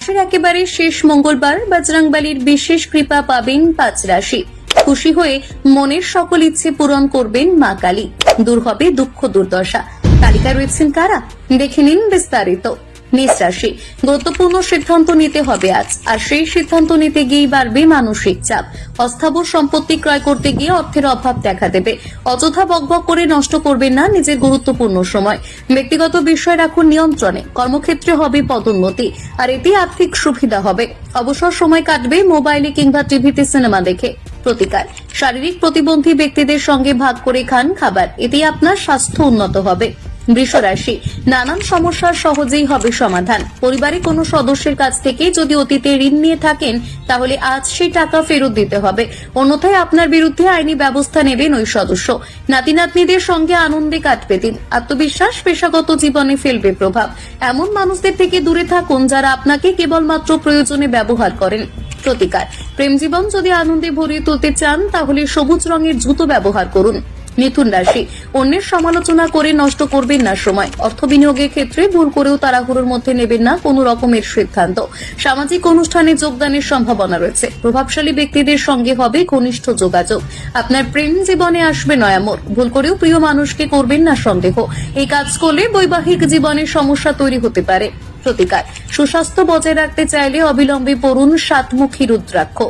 একেবারে শেষ মঙ্গলবার বজরংবলীর বিশেষ কৃপা পাবেন 5 রাশি। খুশি হয়ে মনের সকল ইচ্ছে পূরণ করবেন মা কালী। দূর হবে দুঃখ দুর্দশা। তালিকায় রয়েছেন কারা, দেখে নিন বিস্তারিত। মেষ রাশি, গুরুত্বপূর্ণ সিদ্ধান্ত নিতে হবে আজ, আর সেই সিদ্ধান্ত নিতে গিয়ে বাড়বে মানসিক চাপ। অস্থাবর সম্পত্তি ক্রয় করতে গিয়ে অর্থের অভাব দেখা দেবে। অযথা বকবক করে নষ্ট করবেন না নিজের গুরুত্বপূর্ণ সময়। ব্যক্তিগত বিষয় রাখুন নিয়ন্ত্রণে। কর্মক্ষেত্রে হবে পদোন্নতি, আর এতে আর্থিক সুবিধা হবে। অবসর সময় কাটবে মোবাইলে কিংবা টিভিতে সিনেমা দেখে। প্রতিকার, শারীরিক প্রতিবন্ধী ব্যক্তিদের সঙ্গে ভাগ করে খান খাবার, এতে আপনার স্বাস্থ্য উন্নত হবে। বৃষ রাশি, নানান সমস্যার সহজেই হবে সমাধান। পরিবারে কোনো সদস্যের কাছ থেকে যদি অতীতে ঋণ নিয়ে থাকেন, তাহলে আজ সেই টাকা ফেরত দিতে হবে, অন্যথায় আপনার বিরুদ্ধে আইনি ব্যবস্থা নেবেন ওই সদস্য। নাতি নাতনিদের সঙ্গে আনন্দে কাটবে দিন। আত্মবিশ্বাস পেশাগত জীবনে ফেলবে প্রভাব। এমন মানুষদের থেকে দূরে থাকুন যারা আপনাকে কেবলমাত্র প্রয়োজনে ব্যবহার করেন। প্রতিকার, প্রেম জীবন যদি আনন্দে ভরিয়ে তুলতে চান, তাহলে সবুজ রঙের জুতো ব্যবহার করুন। মিথুন রাশি, অন্যের সমালোচনা করে নষ্ট করবেন না সময়। অর্থ বিনিয়োগের ক্ষেত্রে ভুল করেও তাড়াহুড়োর মধ্যে নেবেন না কোনো রকমের সিদ্ধান্ত। সামাজিক অনুষ্ঠানে যোগদানের সম্ভাবনা রয়েছে। প্রভাবশালী ব্যক্তিদের সঙ্গে হবে ঘনিষ্ঠ যোগাযোগ। আপনার প্রেম জীবনে আসবে নয়া মোড়। ভুল করেও প্রিয় মানুষকে করবেন না সন্দেহ। এই কাজ করলে বৈবাহিক জীবনে সমস্যা তৈরি হতে পারে। প্রতিকার, সুস্বাস্থ্য বজায় রাখতে চাইলে অবিলম্বে পড়ুন 7মুখী রুদ্রাক্ষ।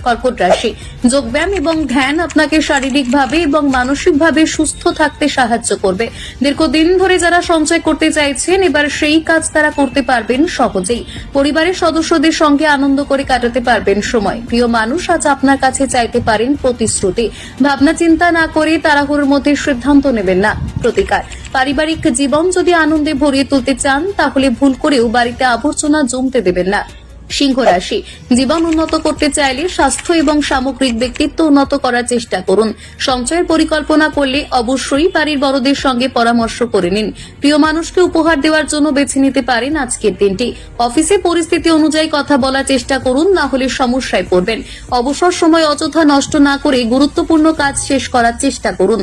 কর্কট রাশি, যোগব্যায়াম এবং ধ্যান আপনাকে শারীরিকভাবে এবং মানসিকভাবে সুস্থ থাকতে সাহায্য করবে। দীর্ঘদিন ধরে যারা সঞ্চয় করতে চাইছেন, এবার সেই কাজ তারা করতে পারবেন সহজেই। পরিবারের সদস্যদের সঙ্গে আনন্দ করে কাটাতে পারবেন সময়। প্রিয় মানুষ আজ আপনার কাছে চাইতে পারেন প্রতিশ্রুতি। ভাবনা চিন্তা না করে তাড়াহুড়োর মধ্যে সিদ্ধান্ত নেবেন না। প্রতিকার, পারিবারিক জীবন যদি আনন্দে ভরিয়ে তুলতে চান, তাহলে ভুল করেও বাড়িতে আবর্জনা জমতে দেবেন না। সিংহ রাশি, জীবন উন্নত করতে চাইলে স্বাস্থ্য এবং সামগ্রিক ব্যক্তিত্ব উন্নত করার চেষ্টা করুন। সঞ্চয়ের পরিকল্পনা করলে অবশ্যই বাড়ির বড়দের সঙ্গে পরামর্শ করে নিন। প্রিয় মানুষকে উপহার দেওয়ার জন্য বেছে নিতে পারেন আজকের দিনটি। অফিসে পরিস্থিতি অনুযায়ী কথা বলার চেষ্টা করুন, না হলে সমস্যায় পড়বেন। অবসর সময় অযথা নষ্ট না করে গুরুত্বপূর্ণ কাজ শেষ করার চেষ্টা করুন।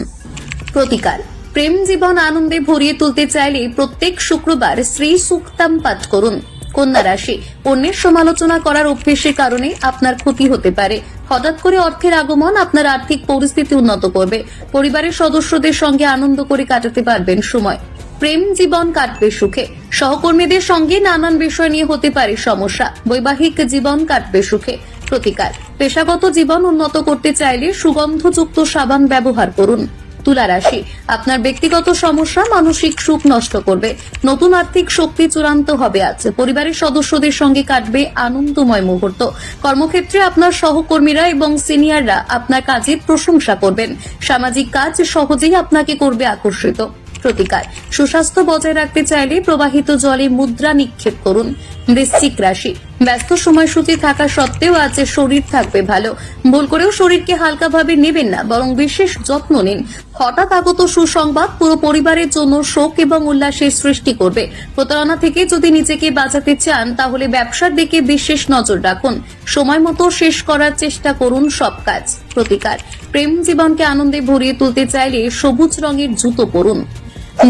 প্রতিকার, প্রেম জীবন আনন্দে ভরিয়ে তুলতে চাইলে প্রত্যেক শুক্রবার শ্রী সুক্তাম পাঠ করুন। কন্যা রাশি, অন্যের সমালোচনা করার অভ্যেসের কারণে আপনার ক্ষতি হতে পারে। হঠাৎ করে অর্থের আগমন আপনার আর্থিক পরিস্থিতি উন্নত করবে। পরিবারের সদস্যদের সঙ্গে আনন্দ করে কাটাতে পারবেন সময়। প্রেম জীবন কাটবে সুখে। সহকর্মীদের সঙ্গে নানান বিষয় নিয়ে হতে পারে সমস্যা। বৈবাহিক জীবন কাটবে সুখে। প্রতিকার, পেশাগত জীবন উন্নত করতে চাইলে সুগন্ধযুক্ত সাবান ব্যবহার করুন। তুলা রাশি, আপনার ব্যক্তিগত সমস্যা মানসিক সুখ নষ্ট করবে। নতুন আর্থিক শক্তি চূড়ান্ত হবে আজ। পরিবারের সদস্যদের সঙ্গে কাটবে আনন্দময় মুহূর্ত। কর্মক্ষেত্রে আপনার সহকর্মীরা এবং সিনিয়ররা আপনার কাজের প্রশংসা করবেন। সামাজিক কাজ সহজেই আপনাকে করবে আকর্ষিত। প্রতিকার, সুস্বাস্থ্য বজায় রাখতে চাইলে প্রবাহিত জলে মুদ্রা নিক্ষেপ করুন। বৃশ্চিক রাশি, ব্যস্ত সময়সূচি থাকা সত্ত্বেও আজ শরীর থাকবে ভালো। ভুল করেও শরীরকে হালকাভাবে নেবেন না, বরং বিশেষ যত্ন নিন। হঠাৎ আগত সুসংবাদ পুরো পরিবারের জন্য শোক এবং উল্লাসের সৃষ্টি করবে। প্রতারণা থেকে যদি নিজেকে বাঁচাতে চান, তাহলে ব্যবসার দিকে বিশেষ নজর রাখুন। সময় মতো শেষ করার চেষ্টা করুন সব কাজ। প্রতিকার, প্রেম জীবনকে আনন্দে ভরিয়ে তুলতে চাইলে সবুজ রঙের জুতো পরুন।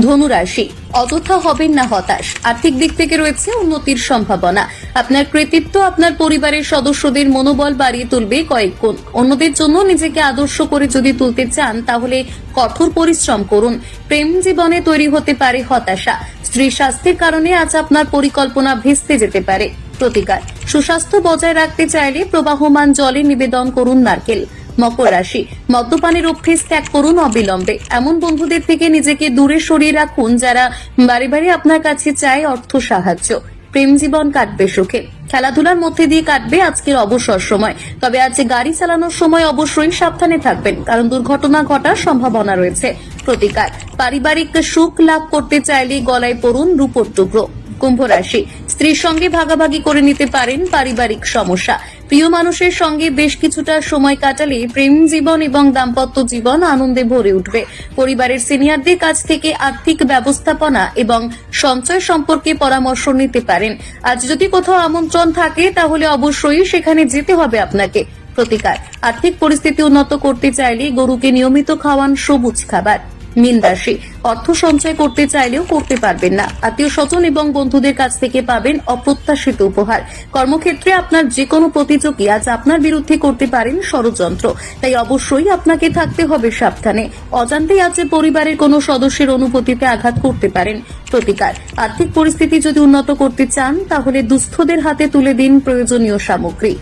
ধনু রাশি, অযথা হবেন না হতাশ। আর্থিক দিক থেকে রয়েছে উন্নতির সম্ভাবনা। আপনার কৃতিত্ব আপনার পরিবারের সদস্যদের মনোবল বাড়িয়ে তুলবে কয়েক গুণ। অন্যদের জন্য নিজেকে আদর্শ করে যদি তুলতে চান, তাহলে কঠোর পরিশ্রম করুন। প্রেম জীবনে তৈরি হতে পারে হতাশা। স্ত্রী স্বাস্থ্যের কারণে আজ আপনার পরিকল্পনা ভেস্তে যেতে পারে। প্রতিকার, সুস্বাস্থ্য বজায় রাখতে চাইলে প্রবাহমান জলে নিবেদন করুন নারকেল। মকর রাশি, মদ্যপানের অভ্যেস ত্যাগ করুন অবিলম্বে। এমন বন্ধুদের থেকে নিজেকে দূরে সরিয়ে রাখুন যারা বারে বারে আপনার কাছে চায় অর্থ সাহায্য। প্রেম জীবন কাটবে সুখে। খেলাধুলার মধ্যে দিয়ে কাটবে আজকের অবসর সময়। তবে আজ গাড়ি চালানোর সময় অবশ্যই সাবধানে থাকবেন, কারণ দুর্ঘটনা ঘটার সম্ভাবনা রয়েছে। প্রতিকার, পারিবারিক সুখ লাভ করতে চাইলে গলায় পরুন রূপোর টুকরো। কুম্ভ রাশি, স্ত্রীর সঙ্গে ভাগাভাগি করে নিতে পারেন পারিবারিক সমস্যা। প্রিয় মানুষের সঙ্গে বেশ কিছুটা সময় কাটালে প্রেম জীবন এবং দাম্পত্য জীবন আনন্দে ভরে উঠবে। পরিবারের সিনিয়রদের কাছ থেকে আর্থিক ব্যবস্থাপনা এবং সঞ্চয় সম্পর্কে পরামর্শ নিতে পারেন। আজ যদি কোথাও আমন্ত্রণ থাকে, তাহলে অবশ্যই সেখানে যেতে হবে আপনাকে। প্রতিকার, আর্থিক পরিস্থিতি উন্নত করতে চাইলে গরুকে নিয়মিত খাওয়ান সবুজ খাবার। মীন রাশি, অর্থ সঞ্চয় করতে চাইলেও করতে পারবেন না। আত্মীয় স্বজন এবং বন্ধুদের কাছ থেকে পাবেন অপ্রত্যাশিত উপহার। কর্মক্ষেত্রে আপনার যে কোনো প্রতিযোগী আজ আপনার বিরুদ্ধে করতে পারেন ষড়যন্ত্র, তাই অবশ্যই আপনাকে থাকতে হবে সাবধানে। অজান্তেই আজ পরিবারের কোনো সদস্যের অনুভূতিতে আঘাত করতে পারেন। প্রতিকার, আর্থিক পরিস্থিতি যদি উন্নত করতে চান তাহলে দুস্থদের হাতে তুলে দিন প্রয়োজনীয় সামগ্রী।